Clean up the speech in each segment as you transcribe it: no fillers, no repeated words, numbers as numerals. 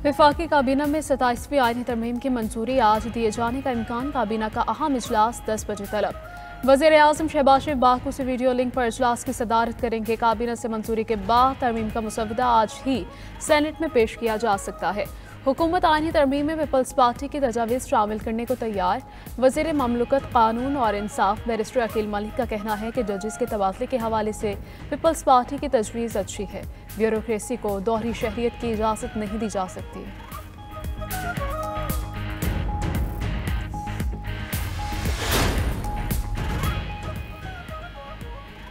वफाकी काबीना में 27वीं आईनी तरमीम की मंजूरी आज दिए जाने का इम्कान। काबीना का अहम इजलास 10 बजे तलब। वज़ीर आज़म शहबाज शरीफ बाकू से वीडियो लिंक पर इजलास की सदारत करेंगे। काबीना से मंजूरी के बाद तरमीम का मुसवदा आज ही सेनेट में पेश किया जा सकता है। हुकूमत आईनी तरमीम में पीपल्स पार्टी की तजावीज़ शामिल करने को तैयार। वज़ीर ममलकत कानून और इंसाफ बैरिस्टर अकील मलिक का कहना है कि जजेस के तबादले के हवाले से पीपल्स पार्टी की तजवीज़ अच्छी है। ब्यूरोक्रेसी को दोहरी शहरियत की इजाज़त नहीं दी जा सकती।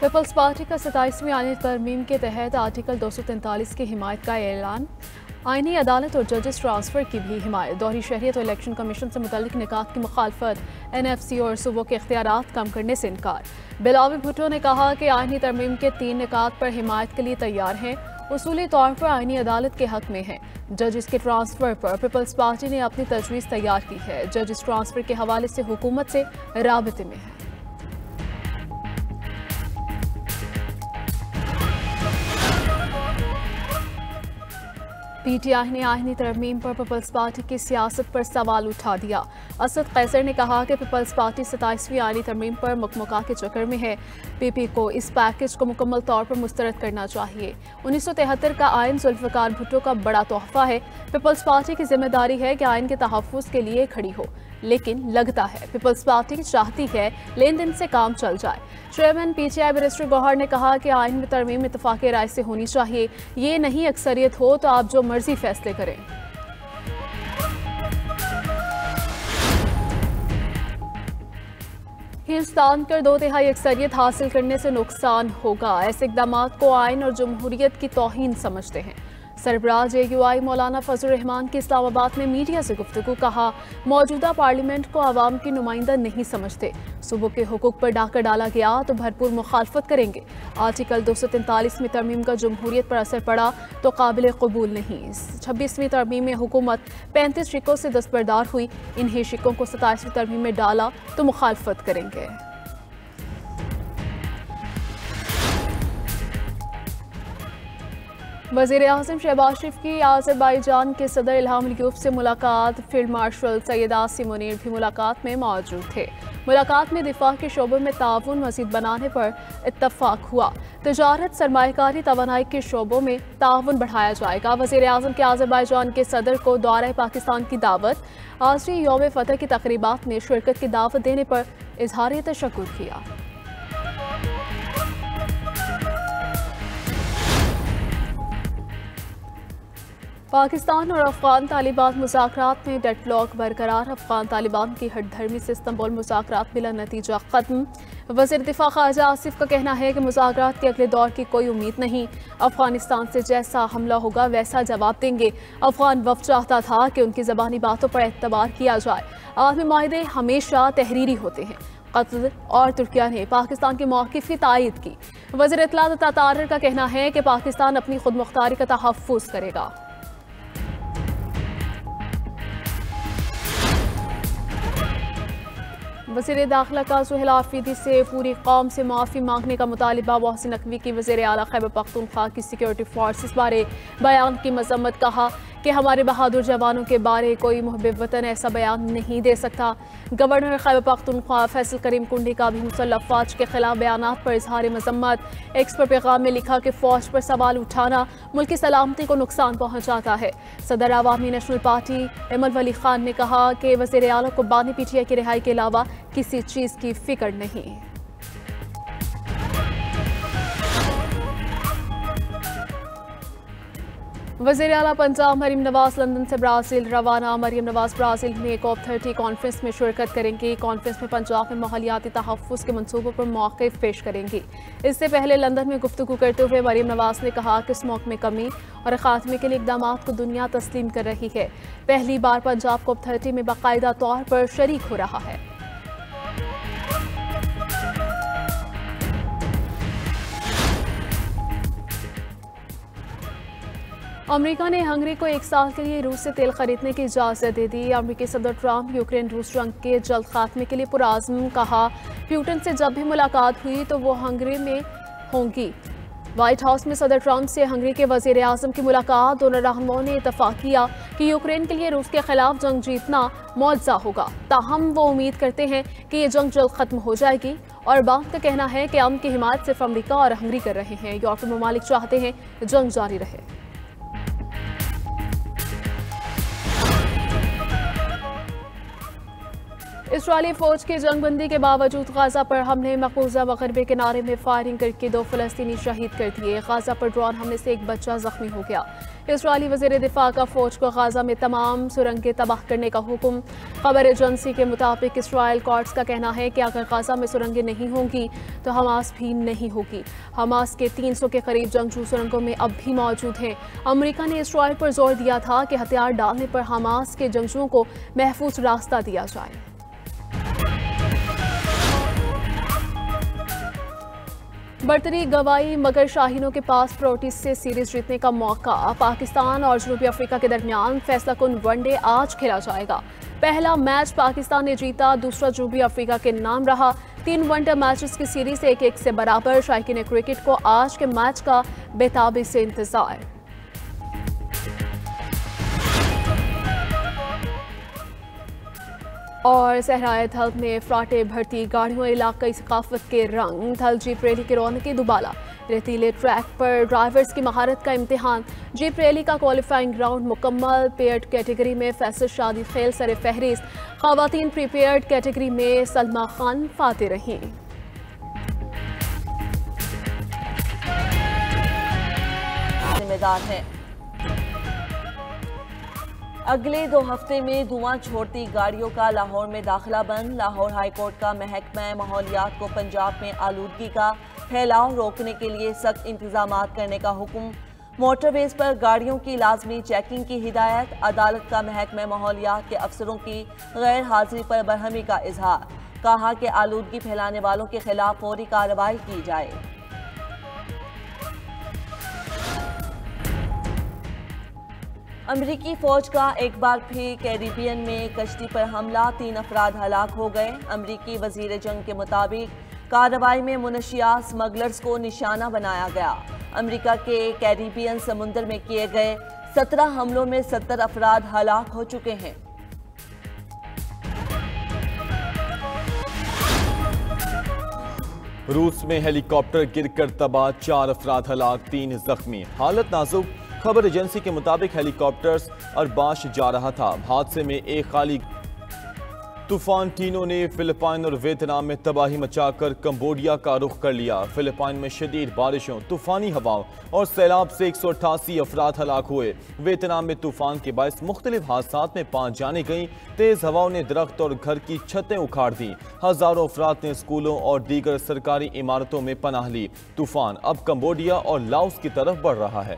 पीपल्स पार्टी का 27वीं आईनी तरमीम के तहत आर्टिकल 243 की हिमायत का ऐलान। आईनी अदालत और जजेस ट्रांसफर की भी हिमायत। दोहरी शहरियत और इलेक्शन कमीशन से मुतल्लिक निकात की मुखालफत। NFC और सूबों के इख्तियारात कम करने से इनकार। बिलावल भुट्टो ने कहा कि आईनी तरमीम के 3 निकात पर हिमायत के लिए तैयार हैं। उसूली तौर पर आईनी अदालत के हक में है। जजेस के ट्रांसफर पर पीपल्स पार्टी ने अपनी तजवीज़ तैयार की है। जजेस ट्रांसफर के हवाले से हुकूमत से राबते में है। PTI ने आईनी तरमीम पर पीपल्स पार्टी की सियासत पर सवाल उठा दिया। असद कैसर ने कहा कि पीपल्स पार्टी 27वीं आईनी तरमीम पर मुकमुका के चक्कर में है। PP को इस पैकेज को मुकम्मल तौर पर मुस्तरद करना चाहिए। 1973 का आइन जुल्फ़िकार भुट्टो का बड़ा तोहफा है। पीपल्स पार्टी की जिम्मेदारी है कि आइन के तहफ़्फ़ुज़ के लिए खड़ी हो, लेकिन लगता है पीपल्स पार्टी चाहती है लेन देन से काम चल जाए। चेयरमैन PTI बैरिस्टर गौहर ने कहा कि आइन में तरमीम इत्तफ़ाक़ी राय से होनी चाहिए। ये नहीं अक्सरियत हो तो आप जो मर्जी फैसले करें। हिंदुस्तान कर 2/3 अक्सरियत हासिल करने से नुकसान होगा। ऐसे इक़दाम को आइन और जमहूरियत की तौहीन समझते हैं। सरबराह AUI मौलाना फजल रहमान की इस्लामाबाद में मीडिया से गुफ्तगू। कहा, मौजूदा पार्लियामेंट को आवाम की नुमाइंदा नहीं समझते। सूबों के हुकूक पर डाका डाला गया तो भरपूर मुखालफत करेंगे। आर्टिकल 243 में तरमीम का जमहूरियत पर असर पड़ा तो काबिल कबूल नहीं। 26वीं तरमीम में हुकूमत 35 शिकों से दस्तबरदार हुई। इन्हीं शिकों को 27वीं तरमीम में डाला तो मुखालफत करेंगे। वज़ीर आज़म शहबाज शरीफ की अज़रबैजान के सदर इल्हाम अलीयेव से मुलाकात। फील्ड मार्शल सैयद आसिम मुनीर भी मुलाकात में मौजूद थे। मुलाकात में दिफा के शोबे में ताउन मज़ीद बनाने पर इत्तफाक हुआ। तजारत सरमायाकारी तवानाई के शोबों में ताउन बढ़ाया जाएगा। वज़ीर आज़म के अज़रबैजान के सदर को दौरा पाकिस्तान की दावत। आज़री यौम फतह की तक़रीबात में शिरकत की दावत देने पर इजहार तशक्कुर किया। पाकिस्तान और अफगान तालिबान मुज़ाकरात में डेडलॉक बरकरार। अफगान तालिबान की हठधर्मी से इस्तांबुल मुज़ाकरात बिला नतीजा ख़त्म। वज़ीर दिफ़ा ख़ारिजा आसिफ का कहना है कि मुज़ाकरात के अगले दौर की कोई उम्मीद नहीं। अफगानिस्तान से जैसा हमला होगा वैसा जवाब देंगे। अफगान वफ़द चाहता था कि उनकी ज़बानी बातों पर एतबार किया जाए। आलमी माहदे हमेशा तहरीरी होते हैं। कतर और तुर्किया ने पाकिस्तान के मौक़िफ़ की तायद की। वज़ीर इत्तलात तातार का कहना है कि पाकिस्तान अपनी खुद मुख्तारी का तहफ़्फ़ुज़ करेगा। वज़ीर दाखिला का सुहेल आफरीदी से पूरी कौम से माफ़ी मांगने का मुतालिबा। मोहसिन नकवी की वज़ीर आला खैबर पख्तूनख्वा की सिक्योरिटी फोर्सेस बारे बयान की मजम्मत। कहा कि हमारे बहादुर जवानों के बारे कोई मुहब्बिब वतन ऐसा बयान नहीं दे सकता। गवर्नर खैबर पख्तूनख्वा फैसल करीम कुंडी का भी मुसल्लफ़ फ़ौज के खिलाफ बयानात पर इजहार मजम्मत। एक्स पर पैगाम में लिखा कि फ़ौज पर सवाल उठाना मुल्क की सलामती को नुकसान पहुँचाता है। सदर अवामी नेशनल पार्टी इमल वली खान ने कहा कि वज़ीर आला को बानी PTI की रिहाई के अलावा किसी चीज़ की फिक्र नहीं। वज़ीर आला पंजाब मरीम नवाज लंदन से ब्राज़ील रवाना। मरीम नवाज ब्राज़ील में COP30 कॉन्फ्रेंस में शिरकत करेंगी। कॉन्फ्रेंस में पंजाब में माहौलियाती तहफ़्फ़ुज़ के मनसूबों पर मौक़िफ़ पेश करेंगी। इससे पहले लंदन में गुफ्तगू करते हुए मरीम नवाज ने कहा कि स्मोक में कमी और ख़ात्मे के लिए इक़दाम को दुनिया तस्लीम कर रही है। पहली बार पंजाब COP30 में बाकायदा तौर पर शरीक हो रहा है। अमेरिका ने हंगरी को 1 साल के लिए रूस से तेल खरीदने की इजाज़त दे दी। अमेरिकी सदर ट्रंप यूक्रेन रूस जंग के जल्द खात्मे के लिए पुरआज़म। कहा, प्यूटन से जब भी मुलाकात हुई तो वो हंगरी में होंगी। व्हाइट हाउस में सदर ट्रंप से हंगरी के वजीर आजम की मुलाकात। दोनों रहनुमाओं ने इतफाक किया कि यूक्रेन के लिए रूस के खिलाफ जंग जीतना मुआवजा होगा। ताहम वो उम्मीद करते हैं कि ये जंग जल्द खत्म हो जाएगी। और बाग का कहना है कि अमन की हिमायत सिर्फ अमरीका और हंगरी कर रहे हैं। यूरोपीय ममालिक चाहते हैं जंग जारी रहे। इस्राएली फौज की जंगबंदी के बावजूद गाजा पर हमले, मकबूजा मगरबी किनारे में फायरिंग करके 2 फलस्तीनी शहीद कर दिए। गाजा पर ड्रोन हमले से एक बच्चा जख्मी हो गया। इस्राएली वजीर दिफा का फौज को गाजा में तमाम सुरंगें तबाह करने का हुक्म। खबर एजेंसी के मुताबिक इसराइल कोर्ट्स का कहना है कि अगर गाजा में सुरंगें नहीं होंगी तो हमास भी नहीं होगी। हमास के 300 के करीब जंगजू सुरंगों में अब भी मौजूद हैं। अमेरिका ने इसराइल पर जोर दिया था कि हथियार डालने पर हमास के जंगजुओं को महफूज रास्ता दिया जाए। बर्तरी गवाई मगर शाहीनों के पास प्रोटीज से सीरीज जीतने का मौका। पाकिस्तान और जनूबी अफ्रीका के दरमियान फैसला कुन वनडे आज खेला जाएगा। पहला मैच पाकिस्तान ने जीता, दूसरा जनूबी अफ्रीका के नाम रहा। 3 वनडे मैचेस की सीरीज 1-1 से बराबर। शायकीन क्रिकेट को आज के मैच का बेताबी से इंतजार। और सहराए थल में फ्राटे भरती गाड़ियों इलाकई सकाफत के रंग। थल जीप रैली की रौनकें दुबाला। रेतीले ट्रैक पर ड्राइवर्स की महारत का इम्तिहान। जीप रैली का क्वालिफाइंग राउंड मुकम्मल। पेयर्ड कैटेगरी में फैसल शादी खेल सर फहरिस्त। खवातीन प्रीपेयर्ड कैटेगरी में सलमा खान फाते रहीं। जिम्मेदार है। अगले 2 हफ्ते में धुआं छोड़ती गाड़ियों का लाहौर में दाखिला बंद। लाहौर हाईकोर्ट का महकमा माहौलियात को पंजाब में आलूदगी का फैलाव रोकने के लिए सख्त इंतजाम करने का हुक्म। मोटरवेज पर गाड़ियों की लाजमी चेकिंग की हिदायत। अदालत का महकमा माहौलियात के अफसरों की गैर हाजिरी पर बरहमी का इजहार। कहा कि आलूदगी फैलाने वालों के खिलाफ फौरी कार्रवाई की जाए। अमरीकी फौज का एक बार फिर कैरिबियन में कश्ती पर हमला, 3 अफराद हलाक हो गए। अमरीकी वजीर जंग के मुताबिक कार्रवाई में मुनशिया स्मगलर्स को निशाना बनाया गया। अमरीका के कैरिबियन समुंदर में किए गए 17 हमलों में 70 अफराद हलाक हो चुके हैं। रूस में हेलीकॉप्टर गिरकर तबाह, 4 अफराद हलाक, 3 जख्मी, हालत नाजुक। खबर एजेंसी के मुताबिक हेलीकॉप्टर्स अरबाश जा रहा था। हादसे में एक खाली। तूफान टीनो ने फिलिपाइन और वियतनाम में तबाही मचाकर कंबोडिया का रुख कर लिया। फिलिपाइन में शदीद बारिशों, तूफानी हवाओं और सैलाब से 188 अफराद हलाक हुए। वियतनाम में तूफान के बायस मुख्तलिफ हादसात में 5 जाने गईं। तेज हवाओं ने दरख्त और घर की छतें उखाड़ दी। हजारों अफराद ने स्कूलों और दीगर सरकारी इमारतों में पनाह ली। तूफान अब कंबोडिया और लाओस की तरफ बढ़ रहा है।